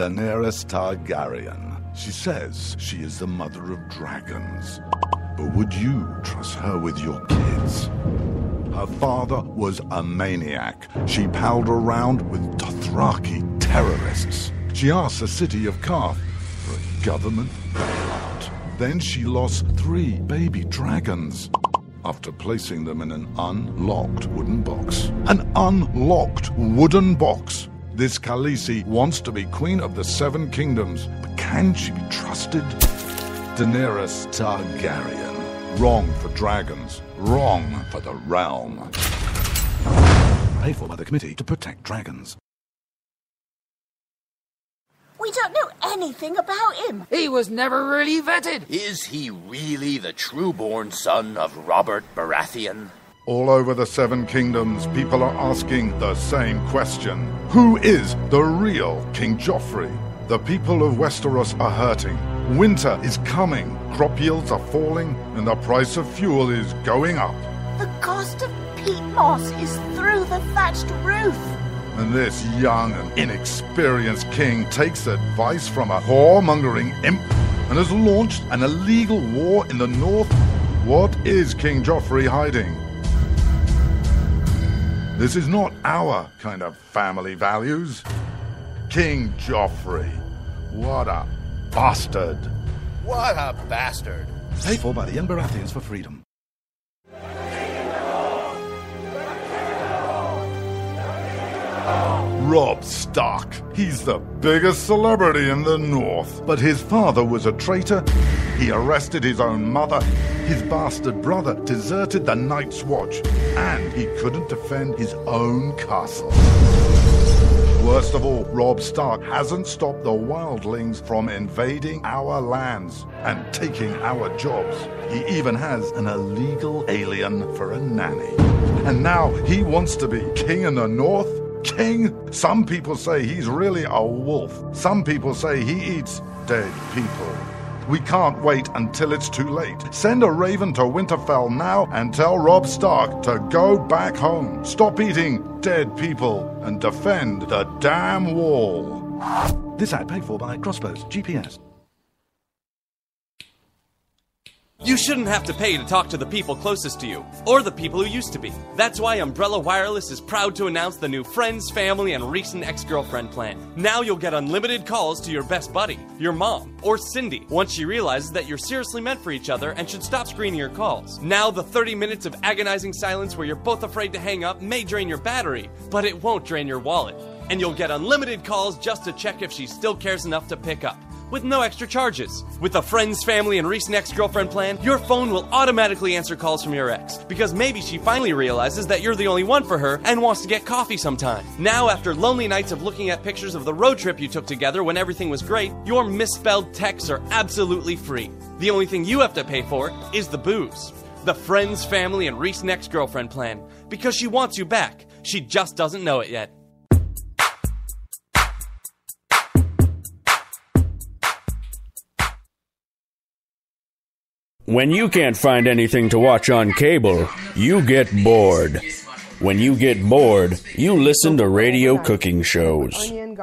Daenerys Targaryen. She says she is the mother of dragons. But would you trust her with your kids? Her father was a maniac. She palled around with Dothraki terrorists. She asked the city of Karth for a government bailout. Then she lost 3 baby dragons after placing them in an unlocked wooden box. An unlocked wooden box! This Khaleesi wants to be queen of the 7 kingdoms, but can she be trusted? Daenerys Targaryen. Wrong for dragons. Wrong for the realm. Paid for by the Committee to Protect Dragons. We don't know anything about him. He was never really vetted. Is he really the true-born son of Robert Baratheon? All over the 7 kingdoms, people are asking the same question. Who is the real King Joffrey? The people of Westeros are hurting. Winter is coming. Crop yields are falling, and the price of fuel is going up. The cost of peat moss is through the thatched roof. And this young and inexperienced king takes advice from a whoremongering imp and has launched an illegal war in the north. What is King Joffrey hiding? This is not our kind of family values. King Joffrey. What a bastard. What a bastard. Paid for by the young Baratheons for freedom. Robb Stark. He's the biggest celebrity in the North. But his father was a traitor. He arrested his own mother. His bastard brother deserted the Night's Watch. And he couldn't defend his own castle. Worst of all, Robb Stark hasn't stopped the wildlings from invading our lands and taking our jobs. He even has an illegal alien for a nanny. And now he wants to be king in the North? King? Some people say he's really a wolf. Some people say he eats dead people. We can't wait until it's too late. Send a raven to Winterfell now and tell Robb Stark to go back home. Stop eating dead people and defend the damn wall. This ad paid for by Crossbows GPS. You shouldn't have to pay to talk to the people closest to you, or the people who used to be. That's why Umbrella Wireless is proud to announce the new Friends, Family, and Recent Ex-Girlfriend plan. Now you'll get unlimited calls to your best buddy, your mom, or Cindy, once she realizes that you're seriously meant for each other and should stop screening your calls. Now the 30 minutes of agonizing silence where you're both afraid to hang up may drain your battery, but it won't drain your wallet. And you'll get unlimited calls just to check if she still cares enough to pick up, with no extra charges. With the Friends, Family, and Recent Ex-Girlfriend plan, your phone will automatically answer calls from your ex, because maybe she finally realizes that you're the only one for her and wants to get coffee sometime. Now, after lonely nights of looking at pictures of the road trip you took together when everything was great, your misspelled texts are absolutely free. The only thing you have to pay for is the booze. The Friends, Family, and Recent Ex-Girlfriend plan, because she wants you back. She just doesn't know it yet. When you can't find anything to watch on cable, you get bored. When you get bored, you listen to radio cooking shows.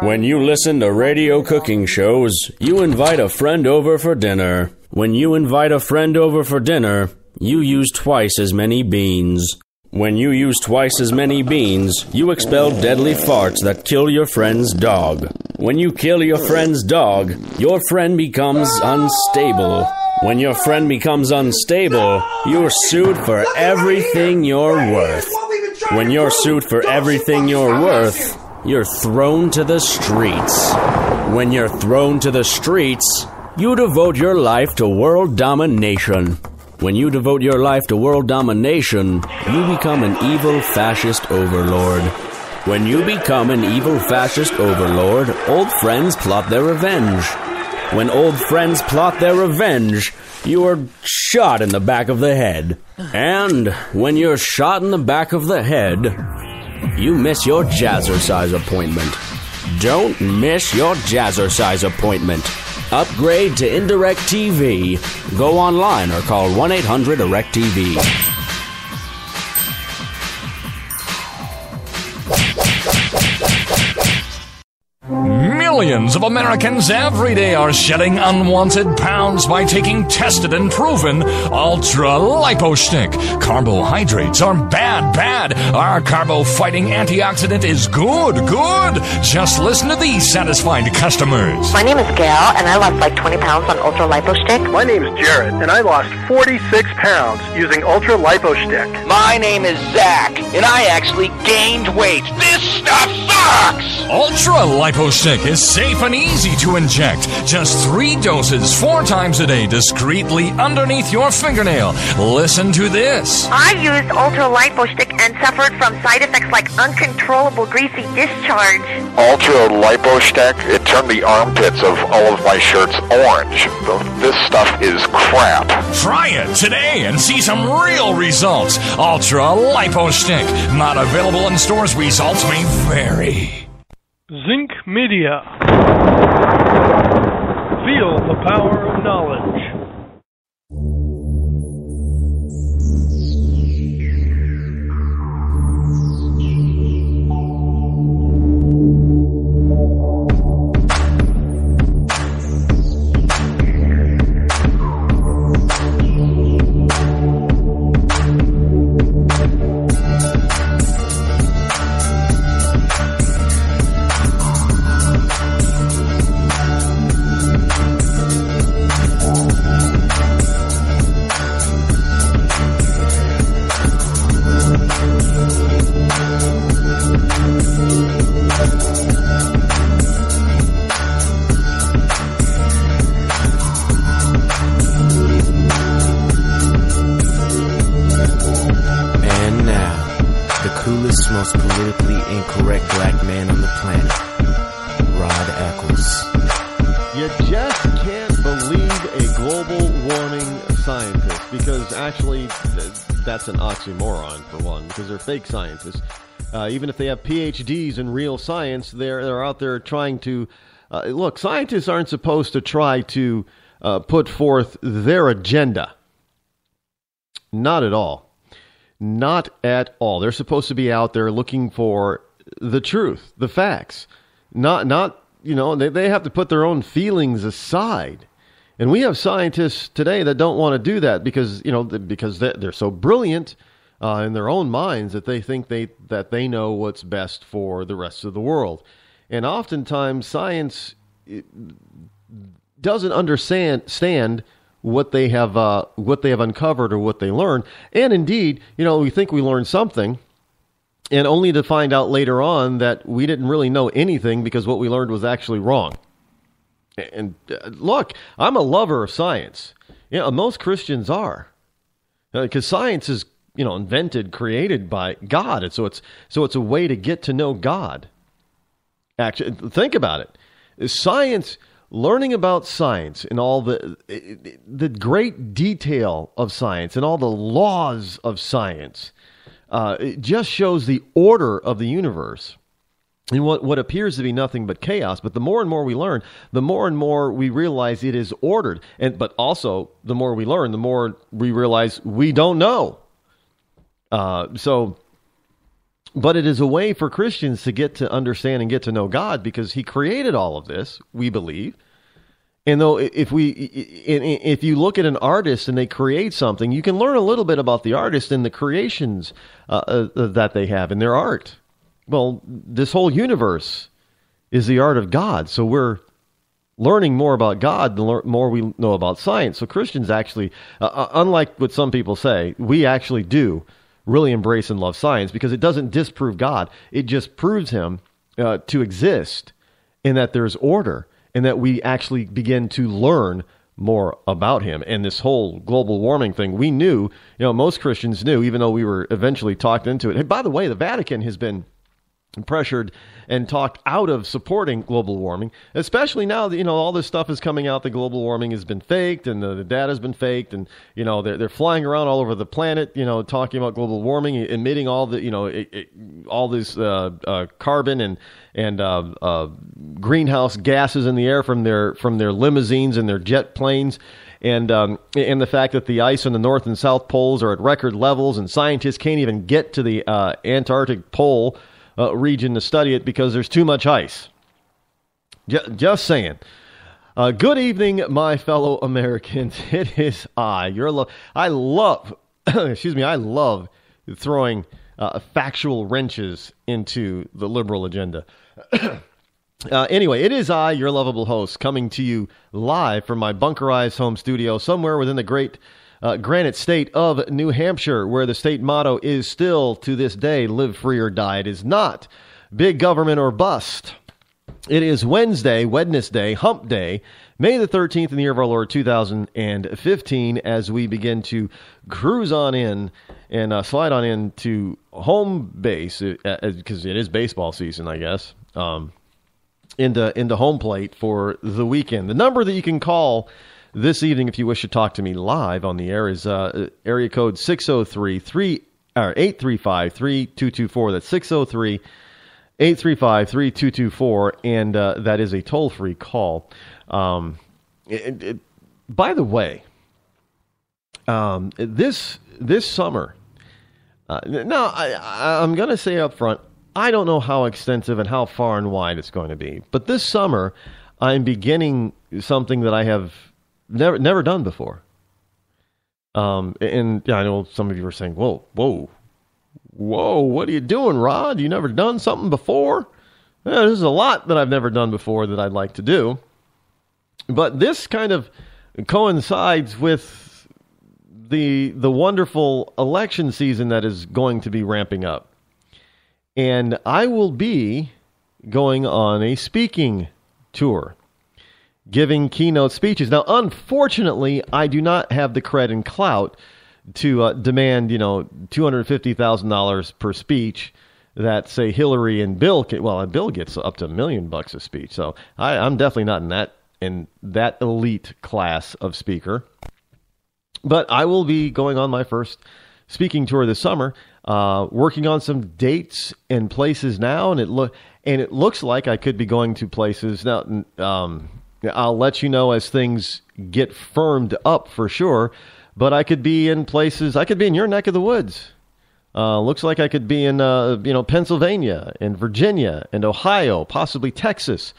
When you listen to radio cooking shows, you invite a friend over for dinner. When you invite a friend over for dinner, you use twice as many beans. When you use twice as many beans, you expel deadly farts that kill your friend's dog. When you kill your friend's dog, your friend becomes unstable. When your friend becomes unstable, you're sued for everything you're worth. When you're sued for everything you're worth, you're thrown to the streets. When you're thrown to the streets, you devote your life to world domination. When you devote your life to world domination, you become an evil fascist overlord. When you become an evil fascist overlord, old friends plot their revenge. When old friends plot their revenge, you are shot in the back of the head. And when you're shot in the back of the head, you miss your jazzercise appointment. Don't miss your jazzercise appointment. Upgrade to Indirect TV. Go online or call 1-800-ERECT-TV. Millions of Americans every day are shedding unwanted pounds by taking tested and proven Ultra Lipo Stick. Carbohydrates are bad. Our carbo-fighting antioxidant is good. Just listen to these satisfied customers. My name is Gail, and I lost like 20 pounds on Ultra Lipo Stick. My name is Jared, and I lost 46 pounds using Ultra Lipo Stick. My name is Zach, and I actually gained weight. This stuff sucks! Ultra Lipo Stick is safe and easy to inject. Just 3 doses 4 times a day discreetly underneath your fingernail. Listen to this. I used Ultra Lipo Stick and suffered from side effects like uncontrollable greasy discharge. Ultra Lipo Stick, it turned the armpits of all of my shirts orange. This stuff is crap. Try it today and see some real results. Ultra Lipo Stick. Not available in stores. Results may vary. Zinc Media. Feel the power of knowledge. most politically incorrect black man on the planet, Rod Eccles. You just can't believe a global warming scientist, because actually that's an oxymoron, for one, because they're fake scientists. Even if they have PhDs in real science, they're out there trying to... look, scientists aren't supposed to try to put forth their agenda. Not at all. Not at all. They're supposed to be out there looking for the truth, the facts. Not you know, they have to put their own feelings aside. And we have scientists today that don't want to do that because, you know, because they're so brilliant in their own minds that they think that they know what's best for the rest of the world. And oftentimes science doesn't understand what they have uncovered or what they learned. And indeed, you know, we think we learned something, and only to find out later on that we didn't really know anything because what we learned was actually wrong. And look, I'm a lover of science. You know, most Christians are, because science is, you know, created by God, and so it's a way to get to know God. Actually, think about it. Science. Learning about science and all the great detail of science and all the laws of science, it just shows the order of the universe in what appears to be nothing but chaos. But the more and more we learn, the more and more we realize it is ordered. But also, the more we learn, the more we realize we don't know. But it is a way for Christians to get to understand and get to know God, because He created all of this, we believe. And though if you look at an artist and they create something, you can learn a little bit about the artist and the creations that they have in their art. Well, this whole universe is the art of God. So we're learning more about God the more we know about science. So Christians actually, unlike what some people say, we actually do really embrace and love science, because it doesn't disprove God. It just proves Him to exist, and that there's order, and that we actually begin to learn more about Him. And this whole global warming thing, we knew, you know, most Christians knew, even though we were eventually talked into it. Hey, by the way, the Vatican has been pressured and talked out of supporting global warming, especially now that, you know, all this stuff is coming out that global warming has been faked, and the data has been faked, and, you know, they're flying around all over the planet, you know, talking about global warming, emitting all the, you know, all this carbon and greenhouse gases in the air from their limousines and their jet planes. And the fact that the ice on the North and South poles are at record levels, and scientists can't even get to the Antarctic pole region to study it because there's too much ice. Just saying. Good evening, my fellow Americans. It is I love throwing factual wrenches into the liberal agenda. Anyway, it is I, your lovable host, coming to you live from my bunkerized home studio somewhere within the great granite state of New Hampshire, where the state motto is still, to this day, live free or die. It is not big government or bust. It is Wednesday, hump day, May the 13th in the year of our Lord 2015, as we begin to cruise on in and slide on into home base, because it is baseball season, I guess, into home plate for the weekend. The number that you can call this evening if you wish to talk to me live on the air is area code 835-3224. That's 603-835-3224, and that is a toll-free call. By the way, this summer, now I'm going to say up front, I don't know how extensive and how far and wide it's going to be, but this summer I'm beginning something that I have never done before. And I know some of you are saying, whoa, what are you doing, Rod? You never done something before? Yeah, there's a lot that I've never done before that I'd like to do. But this kind of coincides with the wonderful election season that is going to be ramping up. And I will be going on a speaking tour, giving keynote speeches. Now, unfortunately, I do not have the cred and clout to demand, $250,000 per speech that, say, Hillary and Bill get. Well, Bill gets up to $1 million a speech, so I'm definitely not in that elite class of speaker. But I will be going on my first speaking tour this summer, working on some dates and places now, and it looks like I could be going to places now. I'll let you know as things get firmed up for sure. But I could be in places. I could be in your neck of the woods. Looks like I could be in Pennsylvania and Virginia and Ohio, possibly Texas.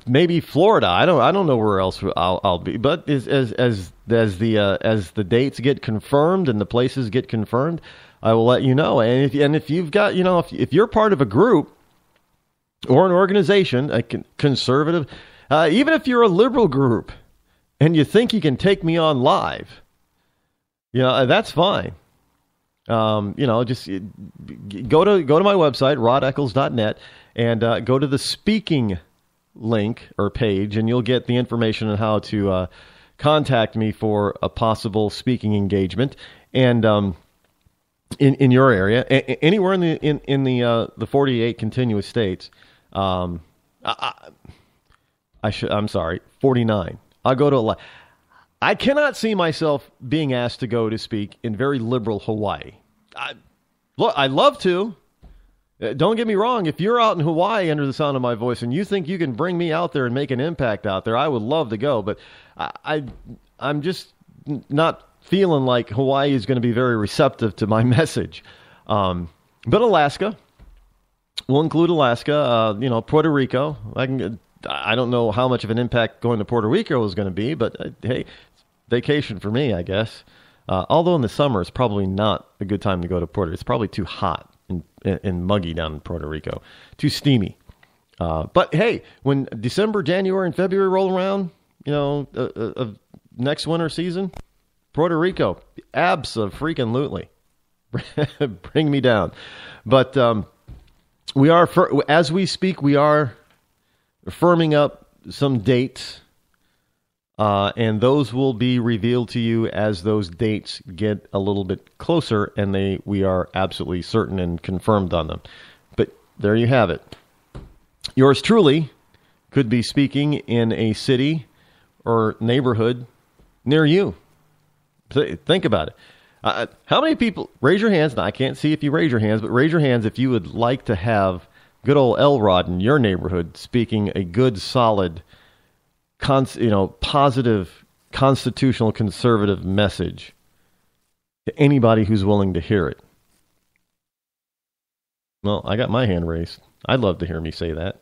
Maybe Florida. I don't know where else I'll be. But as the dates get confirmed and the places get confirmed, I will let you know. And if you've got if you're part of a group or an organization, a conservative, even if you're a liberal group, and you think you can take me on live, that's fine. Just go to my website, rodeccles.net, and go to the speaking link or page, and you'll get the information on how to contact me for a possible speaking engagement. And in your area, anywhere in the 48 continuous states, I'm sorry, 49. I'll go to I cannot see myself being asked to go to speak in very liberal Hawaii. I'd love to. Don't get me wrong. If you're out in Hawaii under the sound of my voice and you think you can bring me out there and make an impact out there, I would love to go. But I'm just not feeling like Hawaii is going to be very receptive to my message. But Alaska, we'll include Alaska. Puerto Rico. I don't know how much of an impact going to Puerto Rico is going to be, but hey, vacation for me, I guess. Although in the summer, it's probably not a good time to go to Puerto Rico. It's probably too hot and muggy down in Puerto Rico. Too steamy. But hey, when December, January, and February roll around, of next winter season, Puerto Rico, abso-freaking-lutely. Bring me down. But we are, as we speak, we are firming up some dates, and those will be revealed to you as those dates get a little bit closer, and we are absolutely certain and confirmed on them. But there you have it. Yours truly could be speaking in a city or neighborhood near you. Think about it. How many people, raise your hands. Now, I can't see if you raise your hands, but raise your hands if you would like to have good old Elrod in your neighborhood speaking a good, solid, positive, constitutional, conservative message to anybody who's willing to hear it. Well, I got my hand raised. I'd love to hear me say that.